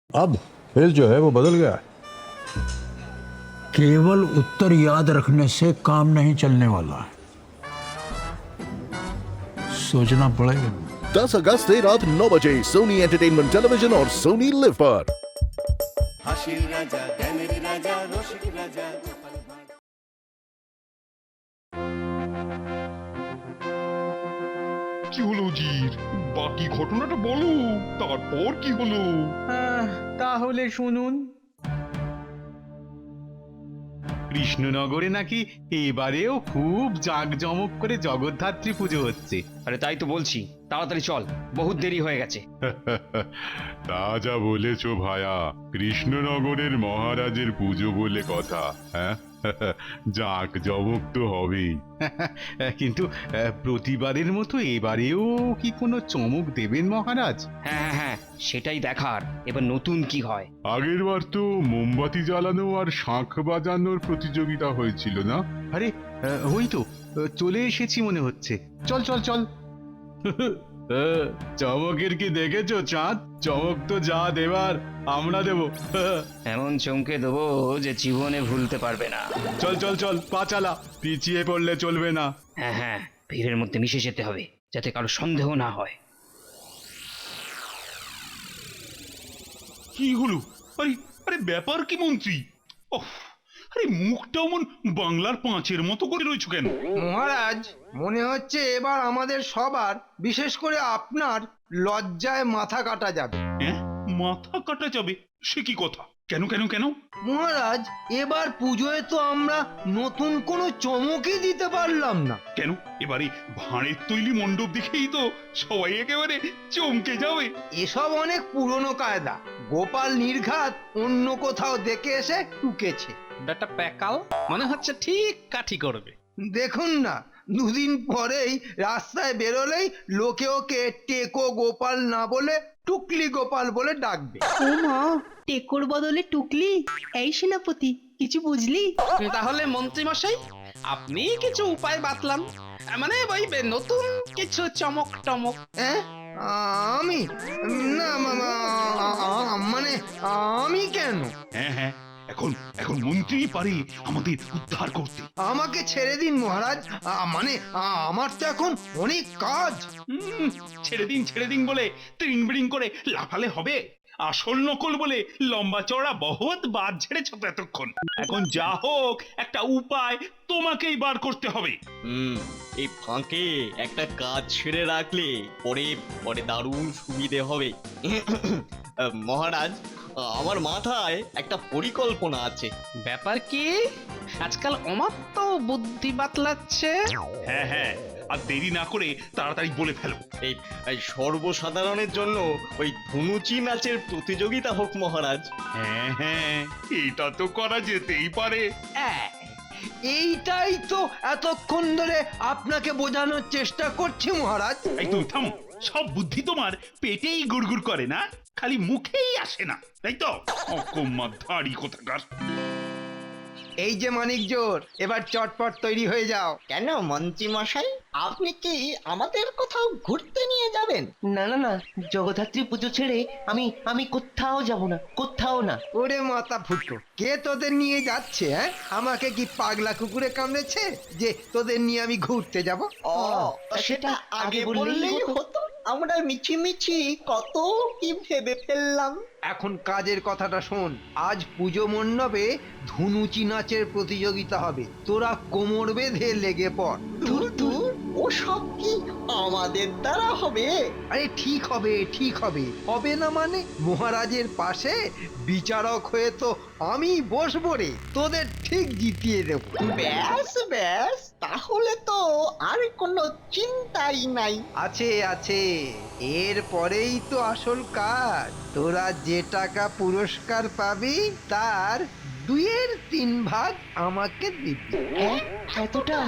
अब फेस जो है वो बदल गया है। केवल उत्तर याद रखने से काम नहीं चलने वाला, सोचना पड़ेगा। 10 अगस्त से रात 9 बजे सोनी एंटरटेनमेंट टेलीविजन और सोनी लिव पर। হাসির রাজা জ্ঞানের রাজা রসিক রাজা গোপাল ভাঁড়। কি হলো জির? বাকি ঘটনাটা বলো, তারপর কি হলো? তাহলে শুনুন। কৃষ্ণনগরে নাকি এবারেও খুব জাঁকজমক করে জগদ্ধাত্রী পুজো হচ্ছে। আরে তাই তো বলছি, তাড়াতাড়ি চল, বহুত দেরি হয়ে গেছে। তা যা বলেছ ভায়া, কৃষ্ণনগরের মহারাজের পুজো বলে কথা। হ্যাঁ, জাঁক জমক তো হবেই। কিন্তু প্রতিবারের মতো এবারেও কি কোনো চমক দেবেন মহারাজ? হ্যাঁ হ্যাঁ হ্যাঁ, সেটাই দেখার এবার নতুন কি হয়। আগের বার তো মোমবাতি জ্বালানো আর শাঁখ বাজানোর প্রতিযোগিতা হয়েছিল না? আরে ওই তো চলে এসেছি মনে হচ্ছে। চল চল চল। চমকের কি দেখেছো চাঁদ? চমক তো যা দেবার আমরা দেব। এমন চমকে দেবো যে জীবনে ভুলতে পারবে না। চল চল চল, পা চালা, পিছিয়ে পড়লে চলবে না। হ্যাঁ হ্যাঁ, ভিড়ের মধ্যে মিশে যেতে হবে যাতে কারো সন্দেহ না হয়। কি হলো? আরে আরে ব্যাপার কি মন্ত্রী? ওহ, আরে মুখটা অমন বাংলার পাঁচের মতো করে রয়েছে কেন? মহারাজ, মনে হচ্ছে এবার আমাদের সবার, বিশেষ করে আপনার, লজ্জায় মাথা কাটা যাবে। হ্যাঁ, মাথা কাটা যাবে? সে কি কথা? কেন কেন কেন? মহারাজ, এবার পুজোয় তো আমরা নতুন কোনো চমকই দিতে পারলাম না। কেন? এবারে ভাঁড়ের তৈরি মণ্ডপ দেখেই তো সবাই একেবারে চমকে যাবে। এসব অনেক পুরনো কায়দা। গোপাল নির্ঘাত অন্য কোথাও দেখে এসে টুকেছে। ব্যাটা প্যাকাল মনে হচ্ছে ঠিক কাঠি করবে। দেখুন না, দুদিন পরেই রাস্তায় বেরোলেই লোকে ওকে টেকো গোপাল না বলে টুকলি গোপাল বলে ডাকবে। ও মা, টেকোর বদলে টুকলি? এই সেনাপতি, কিছু বুঝলি? তাহলে মন্ত্রী মশাই, আপনি কিছু উপায় বাতলান, মানে ওই নতুন কিছু চমক টমক। হ্যাঁ, আমি? না মানে আমি কেন? হ্যাঁ হ্যাঁ, এখন এখন মন্ত্রী পারে আমাদের উদ্ধার করতে। আমাকে ছেড়ে দিন মহারাজ, মানে আমার তো এখন অনেক কাজ। ছেড়ে দিন বলে ট্রিং বিড়িং করে লাফালে হবে? আসল নকল বলে লম্বা চড়া বহুত বাদ ঝেড়েছ তো এতক্ষণ। এখন যা হোক একটা উপায় তোমাকেই বার করতে হবে। এই ফাঁকে একটা কাজ ছেড়ে রাখলে পরে পরে দারুণ সুবিধে হবে। মহারাজ, আমার মাথায় একটা পরিকল্পনা আছে। ব্যাপার কি? আজকাল অমাত্য বুদ্ধি বাতলাচ্ছে। হ্যাঁ হ্যাঁ, আর দেরি না করে তাড়াতাড়ি বলে ফেলো। এই সর্বসাধারণের জন্য ওই ধনুচি নাচের প্রতিযোগিতা হোক মহারাজ। হ্যাঁ হ্যাঁ, এটা তো করা যেতেই পারে। এইটাই তো এতক্ষণ ধরে আপনাকে বোঝানোর চেষ্টা করছি মহারাজ। এই তুমি থামো, সব বুদ্ধি তোমার পেটেই গুড়গুড় করে না, খালি মুখেই আসে না, তাই তো? অকম্মাধারী কোথাকার। এই যে মানিক জোর, এবার চটপট তৈরি হয়ে যাও। কেন মন্ত্রী মশাই, আপনি কি আমাদের কোথাও ঘুরতে নিয়ে যাবেন? না না না, জগদ্ধাত্রী পুজো ছেড়ে আমি কোথাও যাব না, কোথাও না। ওরে মাথা ফুটো, কে তোদের নিয়ে যাচ্ছে? হ্যাঁ, আমাকে কি পাগলা কুকুরে কামড়েছে যে তোদের নিয়ে আমি ঘুরতে যাব? ও, সেটা আগে বললেই হতো। আমরা মিছিমিছি কত কি ভেবে ফেললাম। এখন কাজের কথাটা শোন। আজ পুজো মণ্ডপে ধনুচি নাচের প্রতিযোগিতা হবে, তোরা কোমর বেঁধে লেগে পড়। দূর দূর, ও সব কি আমাদের দ্বারা হবে? আরে ঠিক হবে, ঠিক হবে। হবে না মানে? মহারাজের পাশে বিচারক হয়ে তো আমি বসবো রে, তোদের ঠিক জিতিয়ে দেব। ব্যাস ব্যাস, তাহলে তো আর কোনো চিন্তাই নাই। আছে আছে, এর পরেই তো আসল কাজ। তোরা যে টাকা পুরস্কার পাবি তার 2/3 ভাগ আমাকে দিবি। এতটা?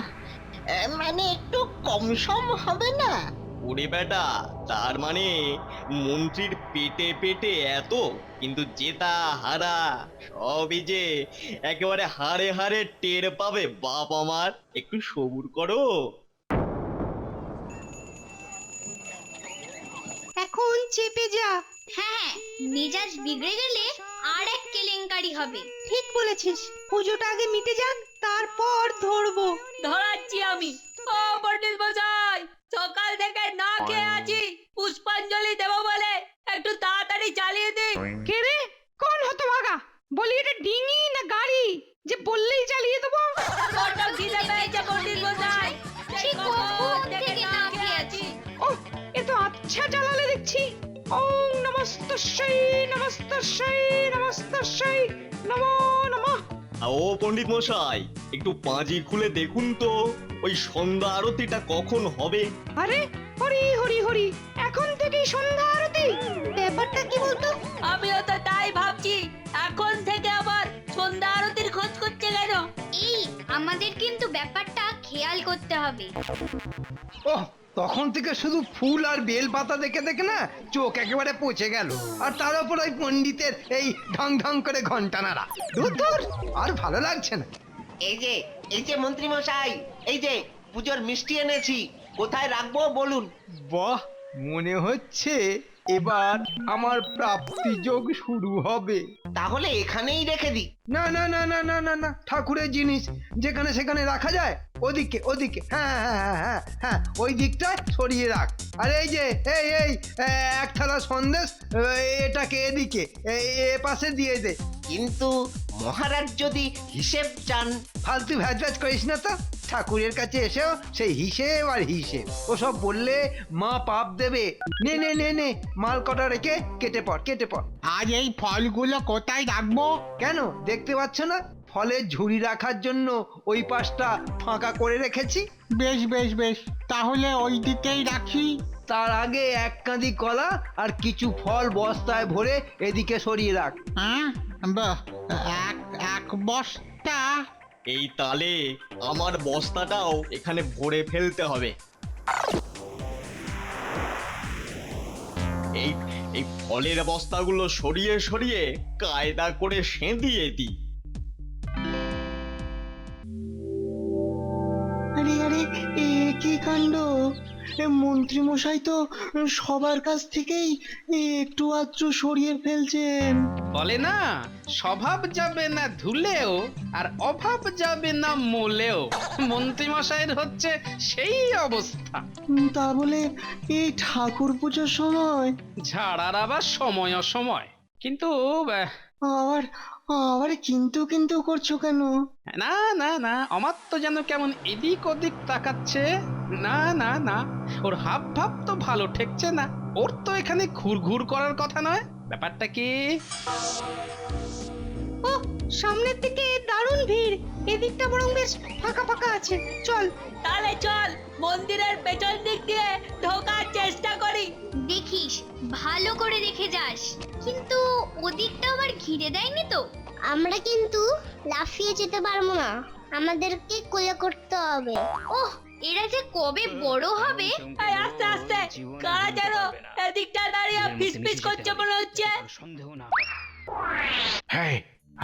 মানে একটু কম সম হবে না? ওরে বেটা, তার মানে মন্ত্রীর পেটে পেটে এত, কিন্তু জেতা হারা সবই যে একেবারে হাড়ে হাড়ে টের পাবে বাপ আমার। একটু সবুর করো। এখন চেপে যা, হ্যাঁ, মেজাজ বিগড়ে গেলে আর এক কেলেঙ্কারি হবে। ঠিক বলেছিস, পুজোটা আগে মিটে যাক, তারপর ধরবো। ধরাচ্ছি আমি। ও পণ্ডিত মশাই, সকাল থেকে না খেয়ে আছি, পুষ্পাঞ্জলি দেবো বলে একটু তাড়াতাড়ি চালিয়ে দিন। কে রে? কোন হতভাগা? বলি এটা ডিঙি না গাড়ি যে বললেই চালিয়ে দেবো? বড্ড খিদে পেয়েছে পণ্ডিত মশাই, সেই কখন থেকে না খেয়ে আছি। ও, এ তো আচ্ছা জ্বালালে দেখছি। ওম নমস্তস্যৈ নমস্তস্যৈ নমস্তস্যৈ নমো নমঃ। ও পণ্ডিত মশাই, একটু পাঁজি খুলে দেখুন তো ওই সন্ধ্যা আরতিটা কখন হবে। আরে হরি হরি হরি, এখন থেকেই সন্ধ্যা আরতি? ব্যাপারটা কি বলতো? আমিও তো তাই ভাবছি, এখন থেকে আবার সন্ধ্যা আরতির খোঁজ করছে কেন? এই আমাদের কিন্তু ব্যাপারটা খেয়াল করতে হবে। ওহ, তখন থেকে শুধু ফুল আর বেল পাতা দেখে দেখে না চোখ একেবারে পচে গেল। আর তার উপর ওই পণ্ডিতের এই ঢং ঢং করে ঘন্টা নাড়া, দূর দূর, আর ভালো লাগছে না। এই যে মন্ত্রী মশাই, এই যে পুজোর মিষ্টি এনেছি, কোথায় রাখবো বলুন? বাহ, মনে হচ্ছে এবার আমার প্রাপ্তি যোগ শুরু হবে। তাহলে এখানেই রেখে দিই। না না না না না না না, ঠাকুরের জিনিস যেখানে সেখানে রাখা যায়? ওদিকে ওদিকে, হ্যাঁ হ্যাঁ হ্যাঁ হ্যাঁ হ্যাঁ, ওই দিকটা সরিয়ে রাখ। আর এই যে এই এই এক থালা সন্দেশ, এটাকে এদিকে এ পাশে দিয়ে দে। কিন্তু মহারাজ যদি হিসেব চান? ফালতু ভ্যাজ ভ্যাজ করিস না তো। ঠাকুরের কাছে এসেও সেই হিসেব আর হিসেব, ওসব বললে মা পাপ দেবে। নে নে নে নে, মাল কটা রেখে কেটে পড় কেটে পড়। আজ এই ফলগুলো কোথায় রাখবো? কেন দেখতে পাচ্ছ না? ফলের ঝুড়ি রাখার জন্য ওই পাশটা ফাঁকা করে রেখেছি। বেশ বেশ বেশ, তাহলে ওই দিকেই রাখি। তার আগে এক কাঁদি কলা আর কিছু ফল বস্তায় ভরে এদিকে সরিয়ে রাখ। হ্যাঁ, বাহ, এক বস্তা? এই তালে আমার বস্তাটাও এখানে ভরে ফেলতে হবে। এই এই ফলের বস্তাগুলো সরিয়ে সরিয়ে কায়দা করে সেঁধিয়ে দিই। আরে আরে, এ কি কাণ্ড! মন্ত্রী মশাই তো সবার কাছ থেকেই একটু আধটু সরিয়ে ফেলছেন। বলে না, স্বভাব যাবে না ধুলেও আর অভাব যাবে না মোলেও। মন্ত্রী মশাইয়ের হচ্ছে সেই অবস্থা। তা বলে এই ঠাকুর পুজোর সময়? ঝাড়ার আবার সময় অসময়। কিন্তু আবার আবার কিন্তু কিন্তু করছো কেন? না না না, আমার তো যেন কেমন এদিক ওদিক তাকাচ্ছে। না না না, ওর হাব ভাব তো ভালো ঠেকছে না। ওর তো এখানে ঘুরঘুর করার কথা নয়। ব্যাপারটা কি? ও, সামনের দিকে দারুণ ভিড়, এদিকটা বরং বেশ ফাঁকা ফাঁকা আছে। চল তাহলে চল মন্দিরের পেছন দিক দিয়ে ঢোকার চেষ্টা করি। দেখিস, ভালো করে দেখে যাস, কিন্তু ওদিকটা আবার ঘিরে দেয়নি তো। আমরা কিন্তু লাফিয়ে যেতে পারবো না, আমাদেরকে কোলে করতে হবে। ওহ, এরা যে কবে বড় হবে। এই আস্তে আস্তে, কারা যেন এদিকটা দাঁড়িয়ে ফিসফিস করছে মনে হচ্ছে। সন্দেহ না। হ্যাঁ,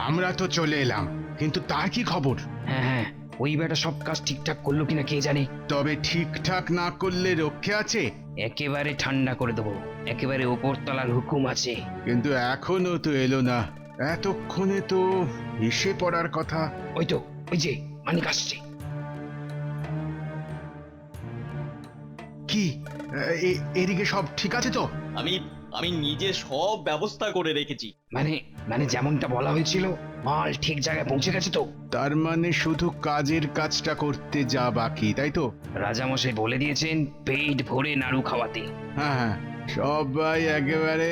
আমরা তো চলে এলাম, কিন্তু তার কি খবর? হ্যাঁ হ্যাঁ, ওই বেটা সব কাজ ঠিকঠাক করলো কিনা কে জানে। তবে ঠিকঠাক না করলে রক্ষে আছে? একেবারে ঠান্ডা করে দেবো, একেবারে ওপরতলার হুকুম আছে। কিন্তু এখনো তো এলো না। এতক্ষণে তো এসে পড়ার কথা। ওই তো, ওই যে মানিক আসছে। কি এদিকে সব ঠিক আছে তো? আমি নিজে সব ব্যবস্থা করে রেখেছি। মানে যেমনটা বলা হয়েছিল, মাল ঠিক জায়গায় পৌঁছে গেছে তো? তার মানে শুধু কাজের কাজটা করতে যা বাকি, তাই তো? রাজামশাই বলে দিয়েছেন পেট ভরে নাড়ু খাওয়াতে। হ্যাঁ হ্যাঁ, সবাই একেবারে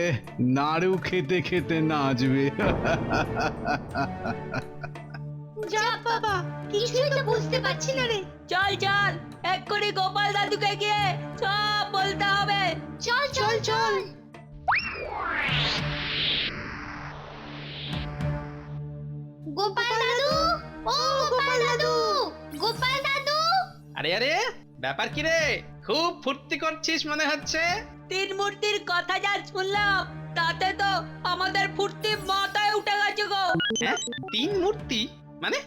নাড়ু খেতে খেতে নাচবে। যা বাবা, কিছুই তো বুঝতে পারছি না রে। চল চল, এক্ষুনি গোপাল দাদুকে গিয়ে সব বলতে হবে। চল চল চল। গোপাল দাদু, ও গোপাল দাদু, গোপাল দাদু। আরে আরে, ব্যাপার কি রে? খুব ফুর্তি করছিস মনে হচ্ছে। তিন মূর্তির কথা যা শুনলাম, তাতে তো আমাদের ফুর্তি মাথায় উঠে গেছে গো। হ্যাঁ, তিন মূর্তি মানে?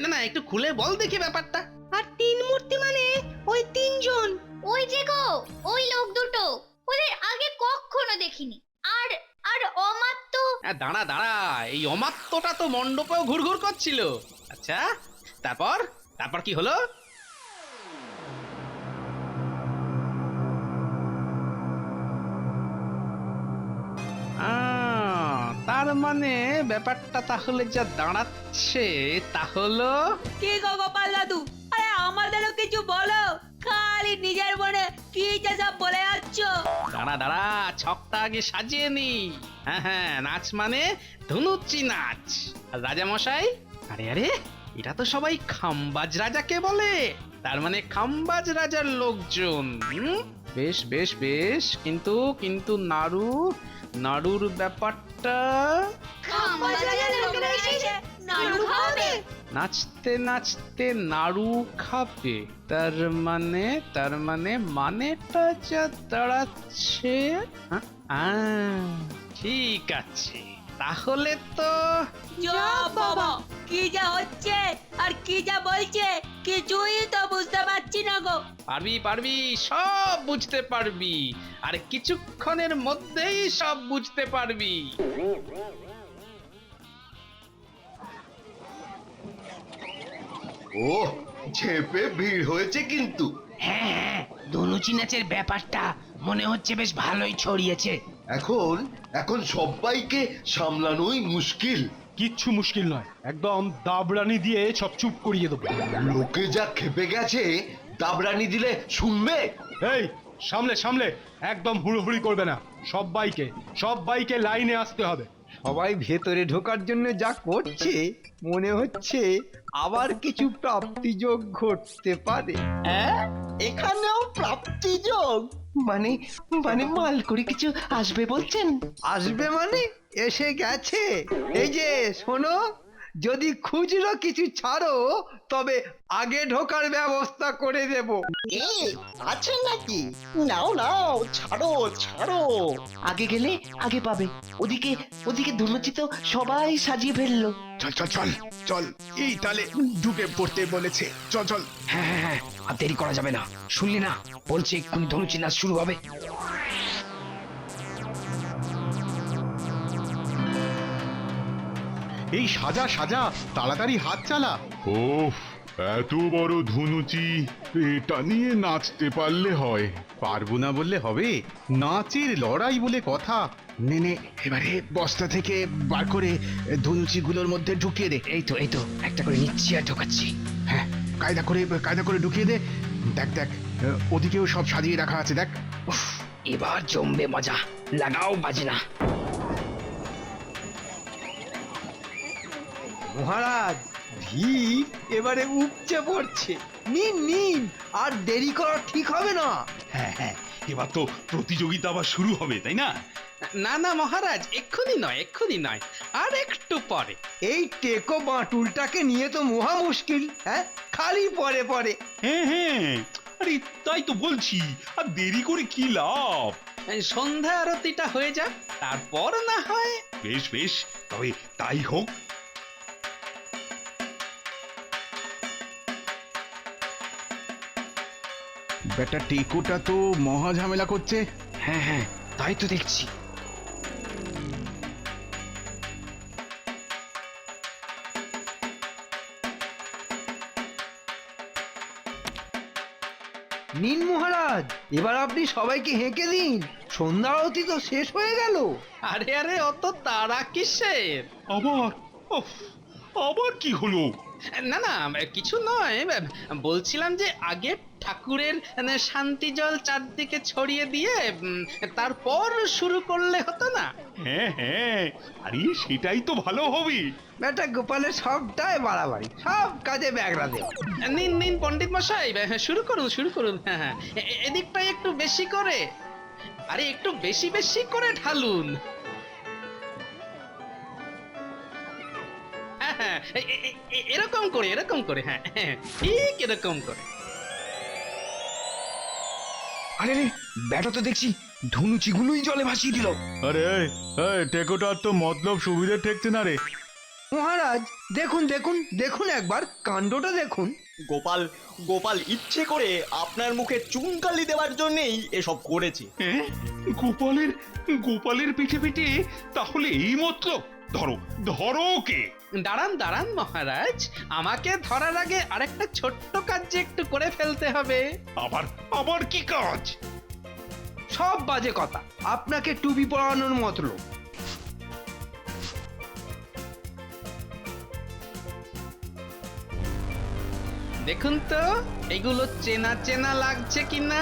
না না, একটু খুলে বল দেখি ব্যাপারটা। আর তিন মূর্তি মানে ওই তিনজন। ওই যে গো, ওই লোক দুটো, ওদের আগে কখনো দেখিনি। আর আর অমাত্য? দাঁড়া দাঁড়া, এই অমাত্যটা তো মণ্ডপেও ঘুরঘুর করছিল। আচ্ছা, তারপর তারপর কি হলো? তার মানে ব্যাপারটা তাহলে যা দাঁড়াচ্ছে তা হলো, কি গো গোপাল দাদু, আরে আমাদেরও কিছু বলো, খালি নিজের মনে কি যে সব বলে যাচ্ছ। দাঁড়া দাঁড়া, ছকটা আগে সাজিয়ে নি। হ্যাঁ হ্যাঁ, নাচ মানে ধনুচি নাচ। আর রাজামশাই, আরে আরে, এটা তো সবাই খাম্বাজ রাজাকে বলে, তার মানে খাম্বাজ রাজার লোকজন। বেশ বেশ বেশ, কিন্তু কিন্তু নাড়ুর ব্যাপারটা, নাচতে নাচতে নাড়ু খাবে, তার মানে মানেটা যা দাঁড়াচ্ছে, ঠিক আছে, তাহলে তো বাবা, কি যা হচ্ছে আর কি যা বলছে কিছুই তো বুঝতে পারছি না গো। পারবি পারবি, সব বুঝতে পারবি, আর কিছুক্ষণের মধ্যেই সব বুঝতে পারবি। ও ঝেপে ভিড় হয়েছে কিন্তু। হ্যাঁ হ্যাঁ, ধনুচি নাচের ব্যাপারটা মনে হচ্ছে বেশ ভালোই ছড়িয়েছে। এখন সবাইকে সামলানোই মুশকিল। কিচ্ছু মুশকিল নয়, একদম দাবরানি দিয়ে সব চুপ করিয়ে দেবো। লোকে যা খেপে গেছে, দাবরানি দিলে শুনবে? এই সামলে সামলে, একদম হুড়োহুড়ি করবে না, সবাইকে লাইনে আসতে হবে। সবাই ভেতরে ঢোকার জন্য যা করছে, মনে হচ্ছে আবার কিছু প্রাপ্তিযোগ ঘটতে পারে। এখানেও প্রাপ্তিযোগ? মানে মানে মাল করে কিছু আসবে বলছেন? আসবে মানে এসে গেছে। এই যে শোনো, যদি খুচরো কিছু ছাড়ো তবে আগে ঢোকার ব্যবস্থা করে দেব। আছে নাকি? নাও নাও, ছাড়ো ছাড়ো, আগে গেলে আগে পাবে। ওদিকে ওদিকে ধুনুচি তো সবাই সাজিয়ে ফেললো। চল চল চল চল, এই তালে ঢুকে পড়তে বলেছে, চল চল। হ্যাঁ হ্যাঁ হ্যাঁ, আর দেরি করা যাবে না, শুনলি না বলছে এক্ষুনি ধনুচি নাচ শুরু হবে। এই সাজা সাজা, তাড়াতাড়ি হাত চালা। ওফ, এত বড় ধনুচি, এটা নিয়ে নাচতে পারলে হয়। পারবো না বললে হবে? নাচের লড়াই বলে কথা। নে এবারে বস্তা থেকে বার করে ধনুচিগুলোর মধ্যে ঢুকিয়ে দে। এই তো একটা করে নিচ্ছি আর ঢোকাচ্ছি। হ্যাঁ, কায়দা করে ঢুকিয়ে দে। দেখ ওদিকেও সব সাজিয়ে রাখা আছে, দেখ। উফ, এবার জমবে মজা, লাগাও বাজনা। মহারাজ, ভিড় এবারে উপচে পড়ছে, নিন আর দেরি করা ঠিক হবে না। হ্যাঁ হ্যাঁ, এবার তো প্রতিযোগিতা আবার শুরু হবে, তাই না? না না মহারাজ, এক্ষুনি নয়, আর একটু পরে। এই টেকো বাঁটুলটাকে নিয়ে তো মহা মুশকিল। হ্যাঁ, খালি পরে। হ্যাঁ, আরে তাই তো বলছি, আর দেরি করে কি লাভ? সন্ধ্যা আরতিটা হয়ে যাক, তারপর না হয়। বেশ, তবে তাই হোক। ব্যাটা টেকোটা তো মহা ঝামেলা করছে। হ্যাঁ হ্যাঁ, তাই তো দেখছি। নিন মহারাজ, এবার আপনি সবাইকে হেঁকে দিন, সন্ধ্যা আরতি তো শেষ হয়ে গেল। আরে অত তাড়া কিসের? আবার কি হলো? না কিছু নয়, বলছিলাম যে আগে ঠাকুরের শান্তি জল চারদিকে ছড়িয়ে দিয়ে তারপর শুরু করলে হতো না? হ্যাঁ, আরে সেটাই তো ভালো হবে। বেটা গোপালের সবটাই বাড়াবাড়ি, সব কাজে ব্যাগরা দেওয়া। নিন পণ্ডিত মশাই, শুরু করুন। হ্যাঁ, এদিকটাই একটু বেশি করে, আরে একটু বেশি করে ঢালুন। হ্যাঁ, এরকম করে, হ্যাঁ ঠিক এরকম করে। আরে ব্যাটা তো দেখছি ধনুচিগুলোই জলে ভাসিয়ে দিল। আরে টেকোটার তো মতলব সুবিধে ঠেকছে না রে। মহারাজ দেখুন দেখুন দেখুন একবার কাণ্ডটা দেখুন। গোপাল গোপাল ইচ্ছে করে আপনার মুখে চুনকালি দেওয়ার জন্যই এসব করেছে। হ্যাঁ? গোপালের গোপালের পিঠে পিঠে তাহলে এই মতলব? ধরো ধরো ওকে। দাঁড়ান দাঁড়ান মহারাজ, আমাকে ধরার আগে আরেকটা ছোট্ট কাজ যে একটু করে ফেলতে হবে। আবার আবার কি কাজ? সব বাজে কথা, আপনাকে টুপি পরানোর মতলব। দেখুন তো এগুলো চেনা চেনা লাগছে কিনা।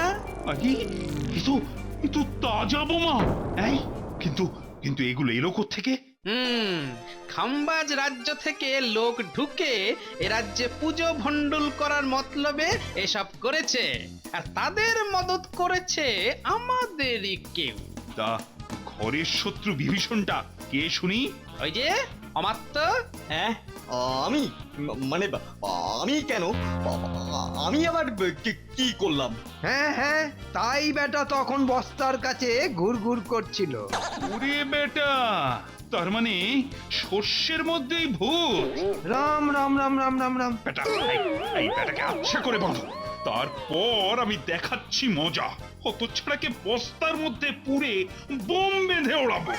আরে এ তো তাজা বোমা। এই কিন্তু কিন্তু এগুলো এলো থেকে? খাম্বাজ রাজ্য থেকে লোক ঢুকে এ রাজ্যে পুজো ভণ্ডুল করার মতলবে এসব করেছে, আর তাদের মদত করেছে আমাদেরই কেউ। তা ঘরের শত্রু বিভীষণটা কে শুনি? ওই যে অমাত্য। হ্যাঁ আমি মানে আমি কেন? আমি আবার কি করলাম? হ্যাঁ হ্যাঁ, তাই বেটা তখন বস্তার কাছে ঘুরঘুর করছিল। ওরে বেটা, তার মানে শস্যের মধ্যেই ভূত। রাম রাম রাম রাম রাম রাম। বেটা এই বেটাকে আচ্ছা করে বাঁধো, তারপর আমি দেখাচ্ছি মজা। হতচ্ছাড়াকে বস্তার মধ্যে পুরে বোম বেঁধে ওড়াবো।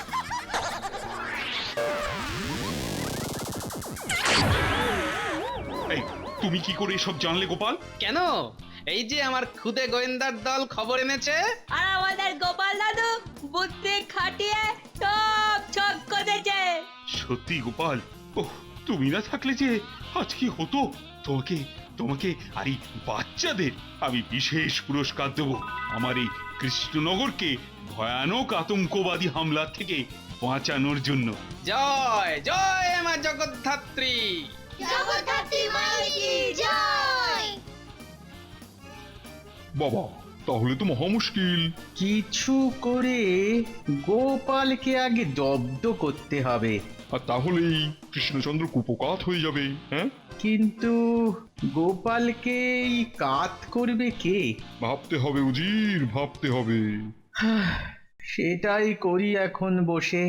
এই তুমি কি করে এসব জানলে গোপাল? কেন, এই যে আমার খুদে গোয়েন্দার দল খবর এনেছে। আর আমাদের গোপাল দাদু বুদ্ধি খাটিয়ে সব ছক করেছে। সত্যি গোপাল, ওহ তুমি না থাকলে যে আজ কি হতো। তোমাকে তোমাকে আর এই বাচ্চাদের আমি বিশেষ পুরস্কার দেব আমার এই কৃষ্ণনগরকে ভয়ানক আতঙ্কবাদী হামলা থেকে বাঁচানোর জন্য। জয় জয় মা জগদ্ধাত্রী। জগদ্ধাত্রী মায়ের কি জয়। বাবা, তাহলে তো মহা মুশকিল। কিছু করে গোপালকে আগে জব্দ করতে হবে, আর তাহলেই কৃষ্ণচন্দ্র কুপকাত হয়ে যাবে। হ্যাঁ, কিন্তু গোপালকে এই কাত করবে কে? ভাবতে হবে উজির, ভাবতে হবে। সেটাই করি এখন বসে।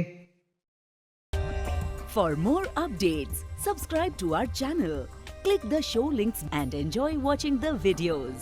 For more updates, subscribe to our channel, click the show links and enjoy watching the videos.